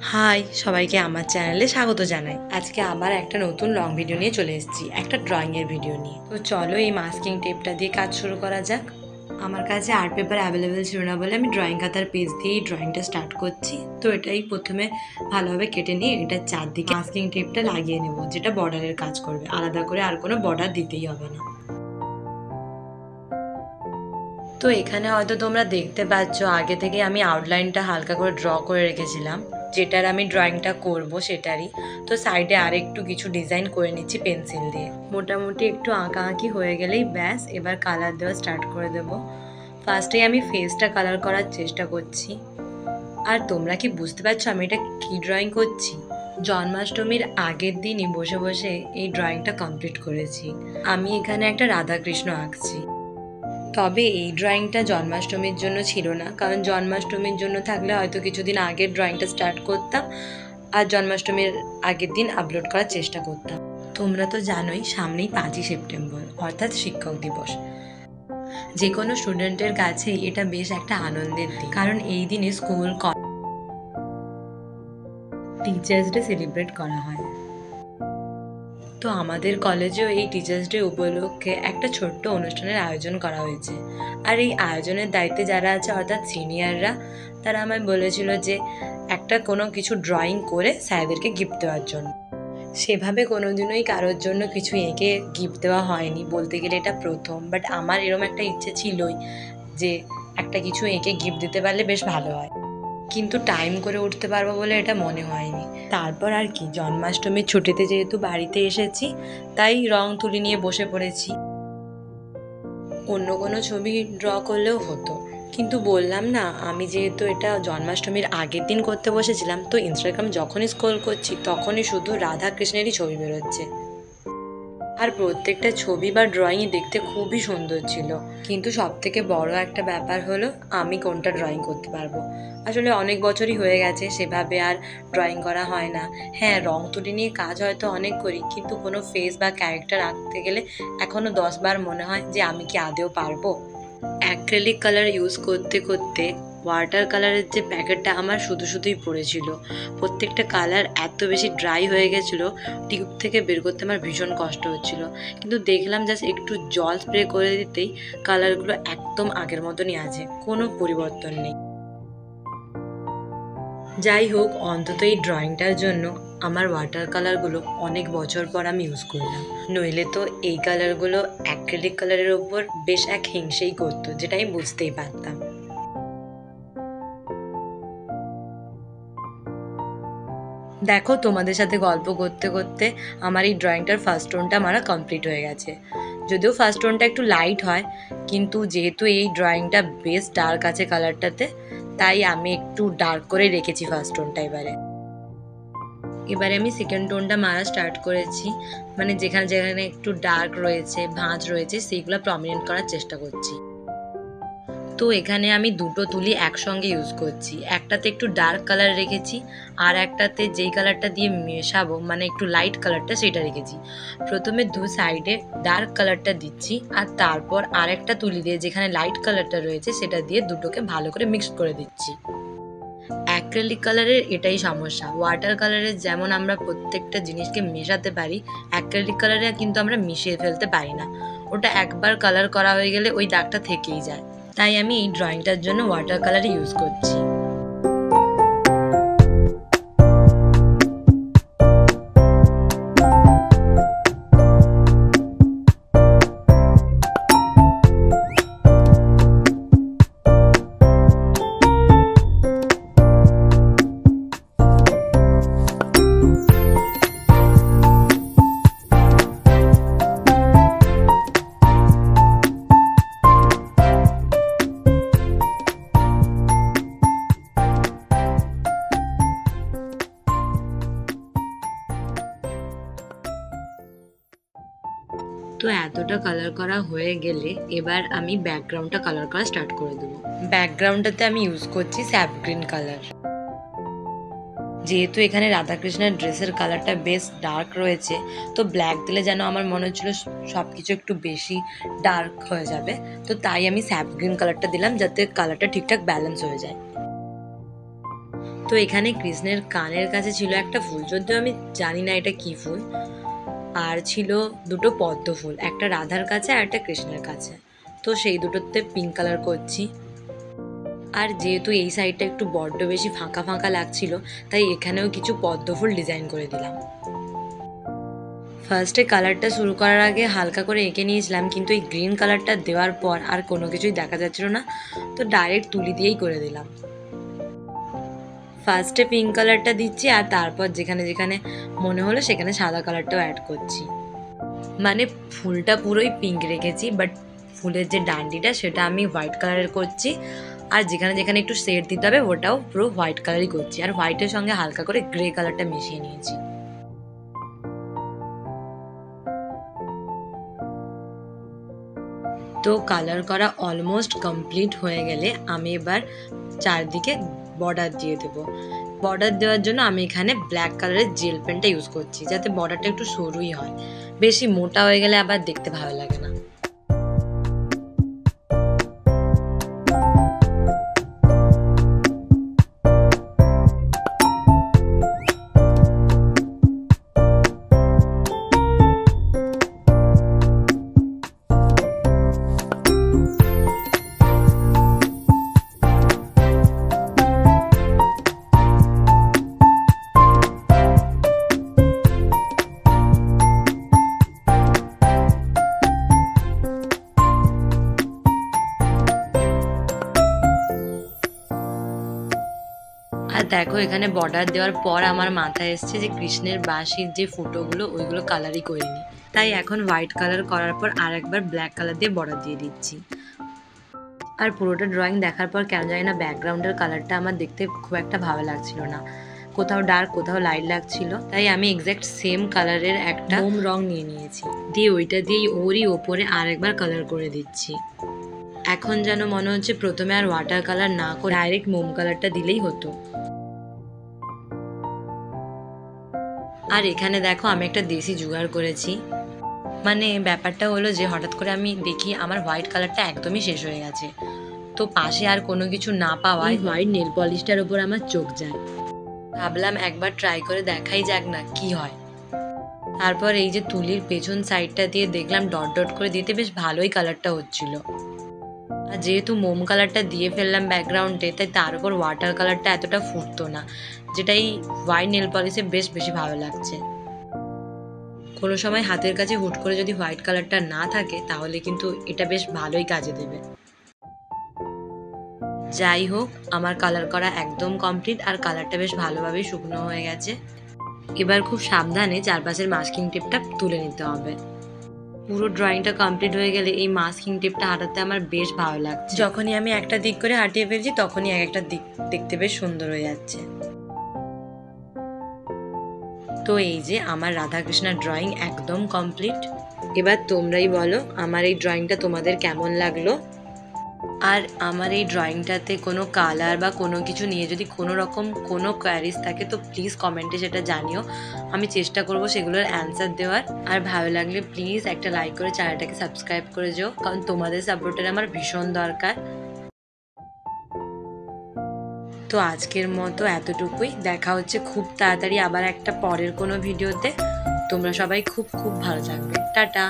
High সবাইকে আমার চ্যানেলে স্বাগত জানাই। আজকে আবার একটা নতুন লং ভিডিও নিয়ে চলে এসেছি, একটা ড্রয়িংয়ের ভিডিও নিয়ে। তো চলো এই মাস্কিং টেপটা দিয়ে কাজ শুরু করা যাক। আমার কাছে আর্ট পেপার অ্যাভেলেবেল ছিল না বলে আমি ড্রয়িং খাতার পেজ দিয়েই ড্রয়িংটা স্টার্ট করছি। তো এটাই প্রথমে ভালোভাবে কেটে নিয়ে এটা চারদিকে মাস্কিং টেপটা লাগিয়ে নেব, যেটা বর্ডারের কাজ করবে। আলাদা করে আর কোনো বর্ডার দিতেই হবে না। তো এখানে হয়তো তোমরা দেখতে পাচ্ছ আগে থেকে আমি আউটলাইনটা হালকা করে ড্র করে রেখেছিলাম, যেটার আমি ড্রয়িংটা করব সেটারই। তো সাইডে আর একটু কিছু ডিজাইন করে নিচ্ছি পেন্সিল দিয়ে। মোটামুটি একটু আঁকা আঁকি হয়ে গেলেই ব্যাস, এবার কালার দেওয়া স্টার্ট করে দেব। ফার্স্টে আমি ফেসটা কালার করার চেষ্টা করছি। আর তোমরা কি বুঝতে পারছো আমি এটা কি ড্রয়িং করছি? জন্মাষ্টমীর আগের দিনই বসে বসে এই ড্রয়িংটা কমপ্লিট করেছি। আমি এখানে একটা রাধাকৃষ্ণ আঁকছি। তবে এই ড্রয়িংটা জন্মাষ্টমীর জন্য ছিল না, কারণ জন্মাষ্টমীর জন্য থাকলে হয়তো কিছুদিন আগে ড্রয়িংটা স্টার্ট করতাম আর জন্মাষ্টমীর আগের দিন আপলোড করার চেষ্টা করতাম। তোমরা তো জানোই সামনেই 5ই সেপ্টেম্বর, অর্থাৎ শিক্ষক দিবস। যে কোনো স্টুডেন্টের কাছেই এটা বেশ একটা আনন্দের দিন, কারণ এই দিনে স্কুল, টিচার্স ডে সেলিব্রেট করা হয়। তো আমাদের কলেজেও এই টিচার্স ডে উপলক্ষে একটা ছোট্ট অনুষ্ঠানের আয়োজন করা হয়েছে। আর এই আয়োজনের দায়িত্বে যারা আছে অর্থাৎ সিনিয়ররা, তারা আমায় বলেছিল যে একটা কোনো কিছু ড্রয়িং করে স্যারদেরকে গিফট দেওয়ার জন্য। সেভাবে কোনোদিনই কারোর জন্য কিছু এঁকে গিফট দেওয়া হয়নি, বলতে গেলে এটা প্রথম। বাট আমার এরকম একটা ইচ্ছে ছিলই যে একটা কিছু এঁকে গিফট দিতে পারলে বেশ ভালো হয়, কিন্তু টাইম করে উঠতে পারবো বলে এটা মনে হয়নি। তারপর আর কি, জন্মাষ্টমীর ছুটিতে যেহেতু বাড়িতে এসেছি, তাই রং তুলি নিয়ে বসে পড়েছি। অন্য কোনো ছবি ড্র করলেও হতো, কিন্তু বললাম না, আমি যেহেতু এটা জন্মাষ্টমীর আগের দিন করতে বসেছিলাম, তো ইনস্টাগ্রাম যখনই স্ক্রল করছি তখনই শুধু রাধা কৃষ্ণেরই ছবি বেরোচ্ছে। আর প্রত্যেকটা ছবি বা ড্রয়িং দেখতে খুবই সুন্দর ছিল। কিন্তু সব থেকে বড় একটা ব্যাপার হলো আমি কোনটা ড্রয়িং করতে পারবো। আসলে অনেক বছরই হয়ে গেছে সেভাবে আর ড্রয়িং করা হয় না। হ্যাঁ, রং তুলি নিয়ে কাজ হয়তো অনেক করি, কিন্তু কোনো ফেস বা ক্যারেক্টার আঁকতে গেলে এখনও 10 বার মনে হয় যে আমি কি আদৌ পারবো। অ্যাক্রিলিক কালার ইউজ করতে করতে ওয়াটার কালারের যে প্যাকেটটা আমার শুধুই পড়েছিল। প্রত্যেকটা কালার এত বেশি ড্রাই হয়ে গেছিলো, টিউব থেকে বের করতে আমার ভীষণ কষ্ট হচ্ছিল। কিন্তু দেখলাম জাস্ট একটু জল স্প্রে করে দিতেই কালারগুলো একদম আগের মতনই আছে, কোনো পরিবর্তন নেই। যাই হোক, অন্তত এই ড্রয়িংটার জন্য আমার ওয়াটার কালারগুলো অনেক বছর পর আমি ইউজ করলাম। নইলে তো এই কালারগুলো অ্যাক্রিলিক কালারের ওপর বেশ এক হিংসেই করতো, যেটা আমি বুঝতেই পারতাম। দেখো, তোমাদের সাথে গল্প করতে করতে আমার এই ড্রয়িংটার ফার্স্ট টোনটা মারা কমপ্লিট হয়ে গেছে। যদিও ফার্স্ট টোনটা একটু লাইট হয়, কিন্তু যেহেতু এই ড্রয়িংটা বেশ ডার্ক আছে কালারটাতে, তাই আমি একটু ডার্ক করে রেখেছি ফার্স্ট টোনটা। এবারে আমি সেকেন্ড টোনটা মারা স্টার্ট করেছি, মানে যেখানে যেখানে একটু ডার্ক রয়েছে, ভাঁজ রয়েছে, সেইগুলো প্রমিনেন্ট করার চেষ্টা করছি। তো এখানে আমি দুটো তুলি একসঙ্গে ইউজ করছি। একটাতে একটু ডার্ক কালার রেখেছি, আর একটাতে যেই কালারটা দিয়ে মেশাবো, মানে একটু লাইট কালারটা, সেটা রেখেছি। প্রথমে দু সাইডে ডার্ক কালারটা দিচ্ছি, আর তারপর আরেকটা তুলি দিয়ে যেখানে লাইট কালারটা রয়েছে সেটা দিয়ে দুটোকে ভালো করে মিক্স করে দিচ্ছি। অ্যাক্রিলিক কালারের এটাই সমস্যা, ওয়াটার কালারের যেমন আমরা প্রত্যেকটা জিনিসকে মেশাতে পারি, অ্যাক্রিলিক কালারে কিন্তু আমরা মিশিয়ে ফেলতে পারি না। ওটা একবার কালার করা হয়ে গেলে ওই দাগটা থেকেই যায়। তাই আমি এই ড্রয়িংটার জন্য ওয়াটার কালার ইউজ করছি। তো এতটা কালার করা হয়ে গেলে এবার আমি ব্যাকগ্রাউন্ডটা কালার করা স্টার্ট করে দেবো। ব্যাকগ্রাউন্ডটাতে আমি ইউজ করছি স্যাপ গ্রিন কালার। যেহেতু এখানে রাধাকৃষ্ণের ড্রেসের কালারটা বেশ ডার্ক রয়েছে, তো ব্ল্যাক দিলে যেন আমার মনে হচ্ছিল সব কিছু একটু বেশি ডার্ক হয়ে যাবে, তো তাই আমি স্যাপ গ্রিন কালারটা দিলাম, যাতে কালারটা ঠিকঠাক ব্যালেন্স হয়ে যায়। তো এখানে কৃষ্ণের কানের কাছে ছিল একটা ফুল, যদিও আমি জানি না এটা কি ফুল, আর ছিল দুটো পদ্ম ফুল, একটা রাধার কাছে আর একটা কৃষ্ণের কাছে। তো সেই দুটোতে পিঙ্ক কালার করছি। আর যেহেতু এই সাইডটা একটু বড্ড বেশি ফাঁকা ফাঁকা লাগছিল, তাই এখানেও কিছু পদ্ম ফুল ডিজাইন করে দিলাম। ফার্স্টে কালারটা শুরু করার আগে হালকা করে এঁকে নিয়েছিলাম, কিন্তু এই গ্রিন কালারটা দেওয়ার পর আর কোনো কিছুই দেখা যাচ্ছিল না, তো ডাইরেক্ট তুলি দিয়েই করে দিলাম। ফার্স্টে পিঙ্ক কালারটা দিচ্ছি, আর তারপর যেখানে যেখানে মনে হলো সেখানে সাদা কালারটাও অ্যাড করছি। মানে ফুলটা পুরোই পিঙ্ক রেখেছি, বাট ফুলের যে ডান্ডিটা সেটা আমি হোয়াইট কালারের করছি, আর যেখানে যেখানে একটু শেড দিতে হবে ওটাও পুরো হোয়াইট কালারই করছি, আর হোয়াইটের সঙ্গে হালকা করে গ্রে কালারটা মিশিয়ে নিয়েছি। তো কালার করা অলমোস্ট কমপ্লিট হয়ে গেলে আমি এবার চারদিকে বর্ডার দিয়ে দেবো। বর্ডার দেওয়ার জন্য আমি এখানে ব্ল্যাক কালারের জেল পেনটা ইউজ করছি, যাতে বর্ডারটা একটু সরুই হয়, বেশি মোটা হয়ে গেলে আবার দেখতে ভালো লাগে না। আর দেখো এখানে বর্ডার দেওয়ার পর আমার মাথায় এসছে যে কৃষ্ণের বাঁশির যে ফুটোগুলো ওইগুলো কালারই করিনি, তাই এখন হোয়াইট কালার করার পর আর একবার ব্ল্যাক কালার দিয়ে বর্ডার দিয়ে দিচ্ছি। আর পুরোটা ড্রয়িং দেখার পর কেন জানি না ব্যাকগ্রাউন্ডের কালারটা আমার দেখতে খুব একটা ভালো লাগছিল না, কোথাও ডার্ক কোথাও লাইট লাগছিল, তাই আমি এক্স্যাক্ট সেম কালারের একটা মোম রং নিয়ে নিয়েছি, দিয়ে ওইটা দিয়েই ওরই ওপরে আর একবার কালার করে দিচ্ছি। এখন যেন মনে হচ্ছে প্রথমে আর ওয়াটার কালার না করে ডাইরেক্ট মোম কালারটা দিলেই হতো। আর এখানে দেখো আমি একটা দেশি জোগাড় করেছি। মানে ব্যাপারটা হলো যে হঠাৎ করে আমি দেখি আমার হোয়াইট কালারটা একদমই শেষ হয়ে গেছে, তো পাশে আর কোনো কিছু না পাওয়ায় হোয়াইট নেল পলিশটার উপর আমার চোখ যায়। ভাবলাম একবার ট্রাই করে দেখাই যাক না কি হয়। তারপর এই যে তুলির পেছন সাইডটা দিয়ে দেখলাম ডট ডট করে দিতে বেশ ভালোই কালারটা হচ্ছিল। আর যেহেতু মোম কালারটা দিয়ে ফেললাম ব্যাকগ্রাউন্ডে, তাই তার উপর ওয়াটার কালারটা এতটা ফুটতো না, যেটা এই হোয়াইট নেল পলিশে বেশ বেশি ভালো লাগছে। কোনো সময় হাতের কাছে হুট করে যদি হোয়াইট কালারটা না থাকে তাহলে কিন্তু এটা বেশ ভালোই কাজে দেবে। যাই হোক, আমার কালার করা একদম কমপ্লিট, আর কালারটা বেশ ভালোভাবেই শুকনো হয়ে গেছে। এবার খুব সাবধানে চারপাশের মাস্কিং টেপটা তুলে নিতে হবে। পুরো ড্রয়িংটা কমপ্লিট হয়ে গেলে এই মাস্কিং টেপটা হাঁটাতে আমার বেশ ভালো লাগছে। যখনই আমি একটা দিক করে হাঁটিয়ে ফেলছি তখনই এক একটা দিক দেখতে বেশ সুন্দর হয়ে যাচ্ছে। তো এই যে আমার রাধাকৃষ্ণের ড্রয়িং একদম কমপ্লিট। এবার তোমরাই বলো আমার এই ড্রয়িংটা তোমাদের কেমন লাগলো। আর আমার এই ড্রয়িংটাতে কোনো কালার বা কোনো কিছু নিয়ে যদি কোনো রকম কোনো কোয়ারিজ থাকে তো প্লিজ কমেন্টে সেটা জানিও, আমি চেষ্টা করব সেগুলোর অ্যান্সার দেওয়ার। আর ভালো লাগলে প্লিজ একটা লাইক করে চ্যানেলটাকে সাবস্ক্রাইব করে যেও, কারণ তোমাদের সাপোর্টের আমার ভীষণ দরকার। তো আজকের মতো এতটুকুই, দেখা হচ্ছে খুব তাড়াতাড়ি আবার একটা পরের কোনো ভিডিওতে। তোমরা সবাই খুব খুব ভালো থাকবে। টাটা।